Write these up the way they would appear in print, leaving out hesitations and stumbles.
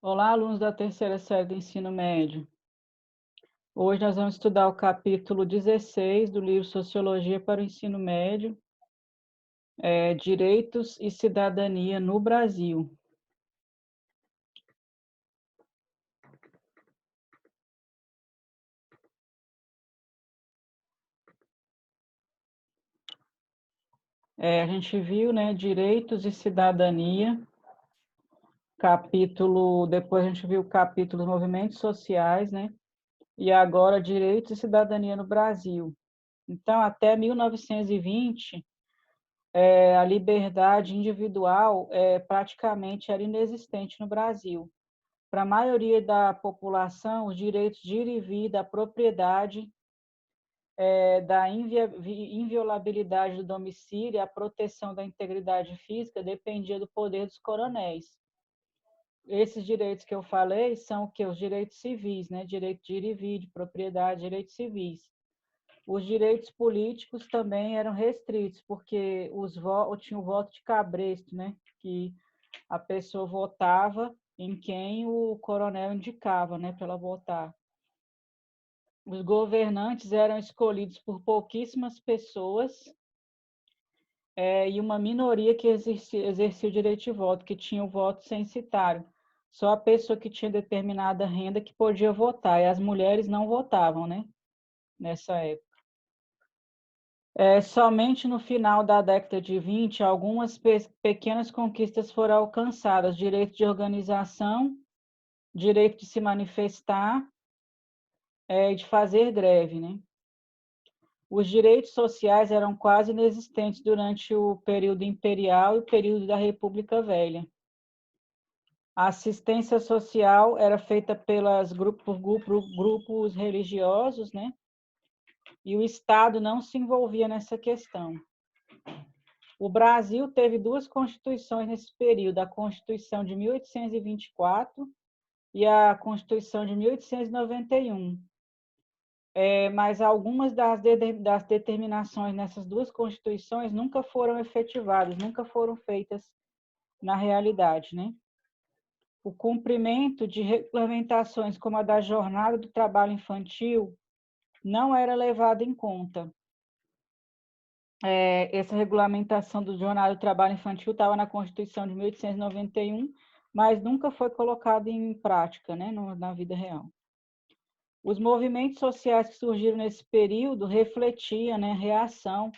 Olá, alunos da terceira série do ensino médio. Hoje nós vamos estudar o capítulo 16 do livro Sociologia para o Ensino Médio, Direitos e Cidadania no Brasil. A gente viu, né, Direitos e Cidadania, depois a gente viu o capítulo Movimentos Sociais, né, e agora Direitos e Cidadania no Brasil. Então, até 1920, a liberdade individual praticamente era inexistente no Brasil. Para a maioria da população, os direitos de ir e vir, da propriedade, da inviolabilidade do domicílio e a proteção da integridade física dependia do poder dos coronéis. Esses direitos que eu falei são o quê? Os direitos civis, né? Direito de ir e vir, de propriedade, direitos civis. Os direitos políticos também eram restritos, porque tinha o voto de cabresto, né? Que a pessoa votava em quem o coronel indicava, né, para ela votar. Os governantes eram escolhidos por pouquíssimas pessoas e uma minoria que exercia o direito de voto, que tinha o voto censitário. Só a pessoa que tinha determinada renda que podia votar, e as mulheres não votavam, né, nessa época. Somente no final da década de 20, algumas pequenas conquistas foram alcançadas: direito de organização, direito de se manifestar e de fazer greve, né? Os direitos sociais eram quase inexistentes durante o período imperial e o período da República Velha. A assistência social era feita por grupos religiosos, né? E o Estado não se envolvia nessa questão. O Brasil teve duas constituições nesse período, a Constituição de 1824 e a Constituição de 1891. Mas algumas das determinações nessas duas constituições nunca foram efetivadas, nunca foram feitas na realidade, né? O cumprimento de regulamentações como a da jornada do trabalho infantil não era levado em conta. Essa regulamentação do jornada do trabalho infantil estava na Constituição de 1891, mas nunca foi colocada em prática, né, na vida real. Os movimentos sociais que surgiram nesse período refletiam, né, reação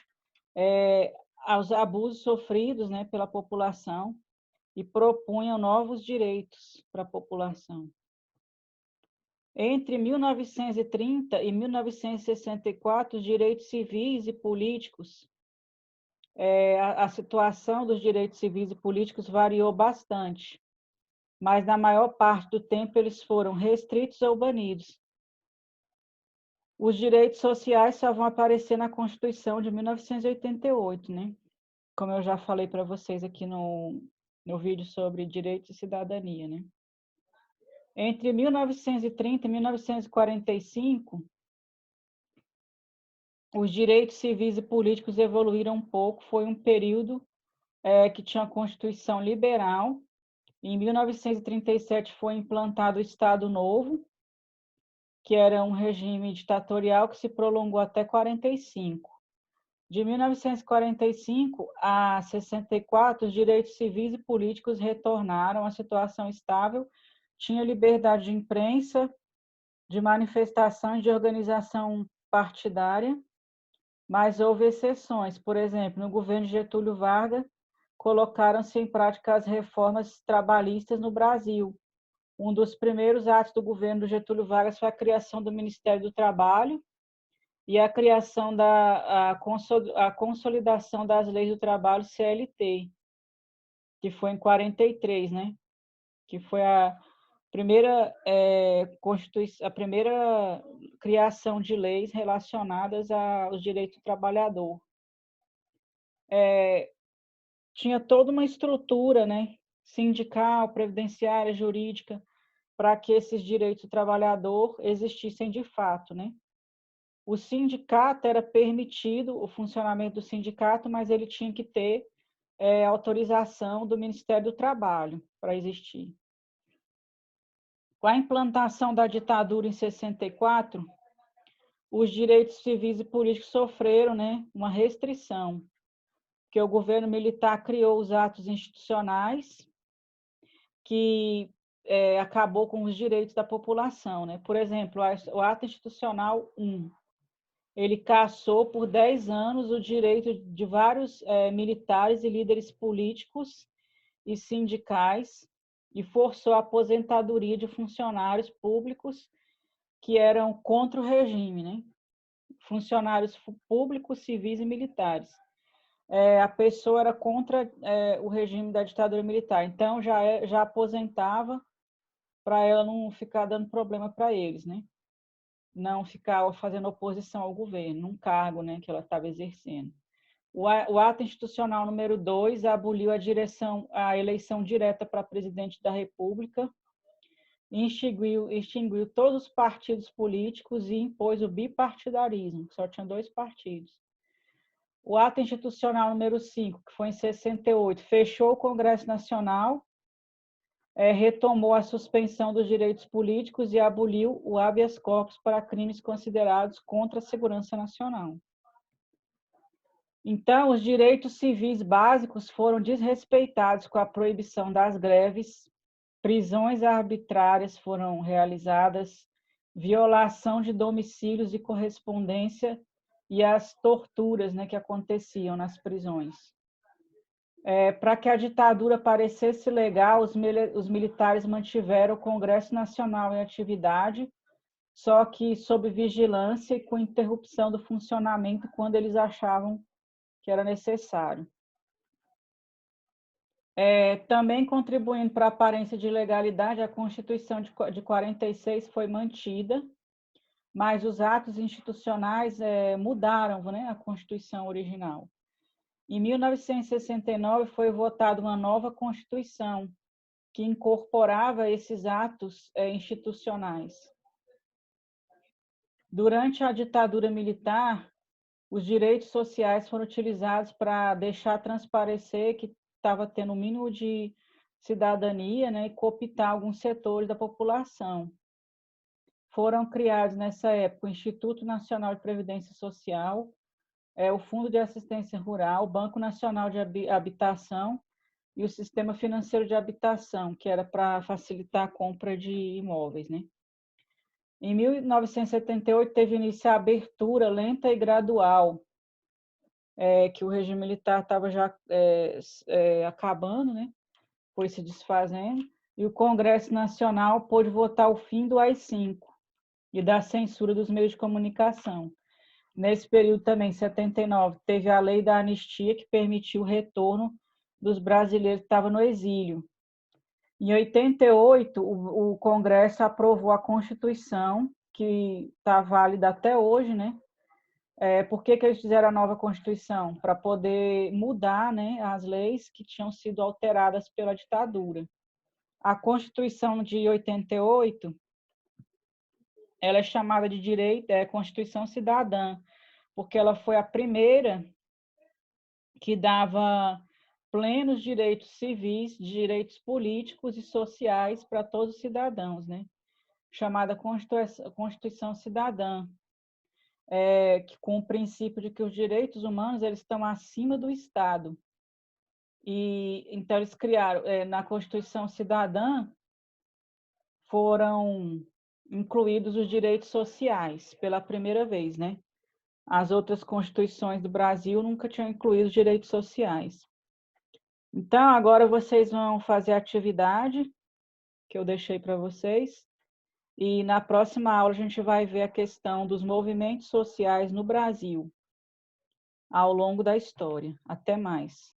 aos abusos sofridos, né, pela população e propunham novos direitos para a população. Entre 1930 e 1964, os direitos civis e políticos, a situação dos direitos civis e políticos variou bastante, mas na maior parte do tempo eles foram restritos ou banidos. Os direitos sociais só vão aparecer na Constituição de 1988, né? Como eu já falei para vocês aqui no vídeo sobre direitos e cidadania, né? Entre 1930 e 1945, os direitos civis e políticos evoluíram um pouco. Foi um período que tinha a Constituição liberal. Em 1937 foi implantado o Estado Novo, que era um regime ditatorial que se prolongou até 45. De 1945 a 64, os direitos civis e políticos retornaram à situação estável, tinha liberdade de imprensa, de manifestação e de organização partidária, mas houve exceções. Por exemplo, no governo de Getúlio Vargas, colocaram-se em prática as reformas trabalhistas no Brasil. Um dos primeiros atos do governo do Getúlio Vargas foi a criação do Ministério do Trabalho e a criação a consolidação das leis do trabalho CLT, que foi em 43, né? Que foi a primeira a primeira criação de leis relacionadas aos direitos do trabalhador. Tinha toda uma estrutura, né, sindical, previdenciária, jurídica, para que esses direitos do trabalhador existissem de fato, né? O sindicato era permitido, o funcionamento do sindicato, mas ele tinha que ter autorização do Ministério do Trabalho para existir. Com a implantação da ditadura em 64, os direitos civis e políticos sofreram, né, uma restrição, porque o governo militar criou os atos institucionais que acabou com os direitos da população, né? Por exemplo, o ato institucional 1, ele cassou por 10 anos o direito de vários militares e líderes políticos e sindicais e forçou a aposentadoria de funcionários públicos que eram contra o regime, né? Funcionários públicos, civis e militares. A pessoa era contra o regime da ditadura militar, então já aposentava para ela não ficar dando problema para eles, né? Não ficar fazendo oposição ao governo, num cargo, né, que ela estava exercendo. O ato institucional número 2 aboliu a eleição direta para presidente da República, extinguiu todos os partidos políticos e impôs o bipartidarismo, que só tinha 2 partidos. O ato institucional número 5, que foi em 68, fechou o Congresso Nacional, retomou a suspensão dos direitos políticos e aboliu o habeas corpus para crimes considerados contra a segurança nacional. Então, os direitos civis básicos foram desrespeitados com a proibição das greves, prisões arbitrárias foram realizadas, violação de domicílios e correspondência e as torturas, né, que aconteciam nas prisões. Para que a ditadura parecesse legal, os militares mantiveram o Congresso Nacional em atividade, só que sob vigilância e com interrupção do funcionamento quando eles achavam que era necessário. Também contribuindo para a aparência de legalidade, a Constituição de 46 foi mantida, mas os atos institucionais mudaram, né, a Constituição original. Em 1969 foi votada uma nova Constituição, que incorporava esses atos institucionais. Durante a ditadura militar, os direitos sociais foram utilizados para deixar transparecer que estava tendo o mínimo de cidadania, né, e cooptar alguns setores da população. Foram criados nessa época o Instituto Nacional de Previdência Social, o Fundo de Assistência Rural, o Banco Nacional de Habitação e o Sistema Financeiro de Habitação, que era para facilitar a compra de imóveis, né? Em 1978, teve início a abertura lenta e gradual, que o regime militar estava já acabando, né? Foi se desfazendo, e o Congresso Nacional pôde votar o fim do AI-5 e da censura dos meios de comunicação. Nesse período também, em 79, teve a lei da anistia, que permitiu o retorno dos brasileiros que estavam no exílio. Em 88, o Congresso aprovou a Constituição, que está válida até hoje, né? Por que eles fizeram a nova Constituição? Para poder mudar, né, as leis que tinham sido alteradas pela ditadura. A Constituição de 88, ela é chamada de Constituição Cidadã, porque ela foi a primeira que dava plenos direitos civis, direitos políticos e sociais para todos os cidadãos, né? Chamada Constituição Cidadã, com o princípio de que os direitos humanos eles estão acima do Estado. E então eles criaram, na Constituição Cidadã, foram incluídos os direitos sociais pela primeira vez, né? As outras constituições do Brasil nunca tinham incluído os direitos sociais. Então, agora vocês vão fazer a atividade que eu deixei para vocês, e na próxima aula a gente vai ver a questão dos movimentos sociais no Brasil ao longo da história. Até mais.